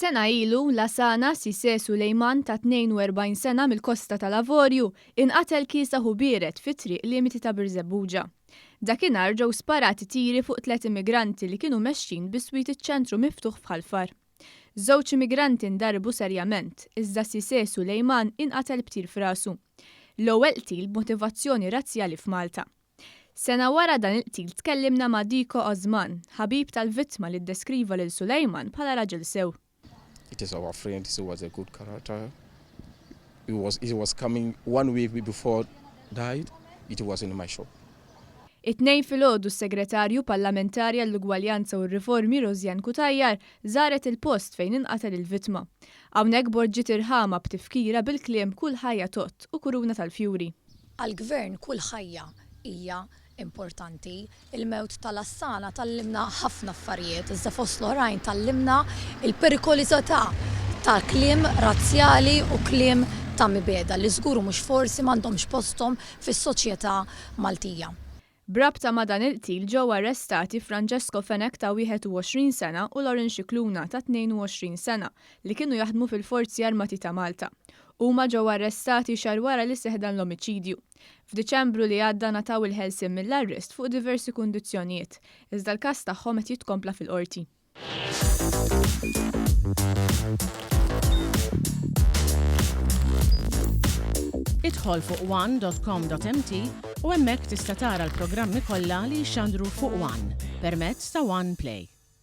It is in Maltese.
Sena ilu Lasana Sise Sulejman ta' 42 sena mill-Kosta tal-Lavorju inqatel kiesaħu bieret fit-triq limiti ta' Birzebbuġa. Dakinhar ġew sparati tiri fuq 3 immigranti li kienu mexxin biswit iċ-ċentru miftuħ f'Ħalfar. Żewġ immigranti ndarbu serjament, iżda Sise Sulejman inqatel btir f'rasu. L-ewwel qtil b'motivazzjoni razzjali f'Malta. Sena wara dan il-qtil tkellimna ma' Diko Osman, ħabib tal-vittma li ddeskriva lil Sulejman bħala raġel sew. It is our friend, he was a good character. He was coming 1 week before died, it was in my shop. It-tnejn filgħodu s-segretarju parlamentari għall-ugwaljanza u r-riformi Rozjan Kutajjar żaret il-post fejn inqatel il-vittma. Hawnhekk borġiet irħama b'tifkira bil-kliem kull ħajja tott u kuruna tal-fjuri. Għall-gvern kull ħajja hija importanti. Il-mewt tal-Lassana tallimna ħafna affarijiet, iżda fost l-oħrajn tallimna il-perikolizità ta' kliem razzjali u kliem ta' mibeda li żguru mhux forsi m'għandhomx posthom fis-soċjetà Maltija. Brabta ma' dan il-qtil ġew arrestati Francesco Fenek ta' 21 sena u Lauren Xikluna ta' 22 sena li kienu jaħdmu fil-Forzi Armati ta' Malta. Huma ġew arrestati xahar wara li seħdan l-omiċidju. F'Diċembru li għadda nataw il-ħelsien mill-arrest fuq diversi kundizzjonijiet, iżda l-każ tagħhom qed jitkompla fil-qorti. Idħol fuq one.com.mt u hemmhekk tista' tara l-programmi kollha li jxandru fuq One permezz ta' One Play.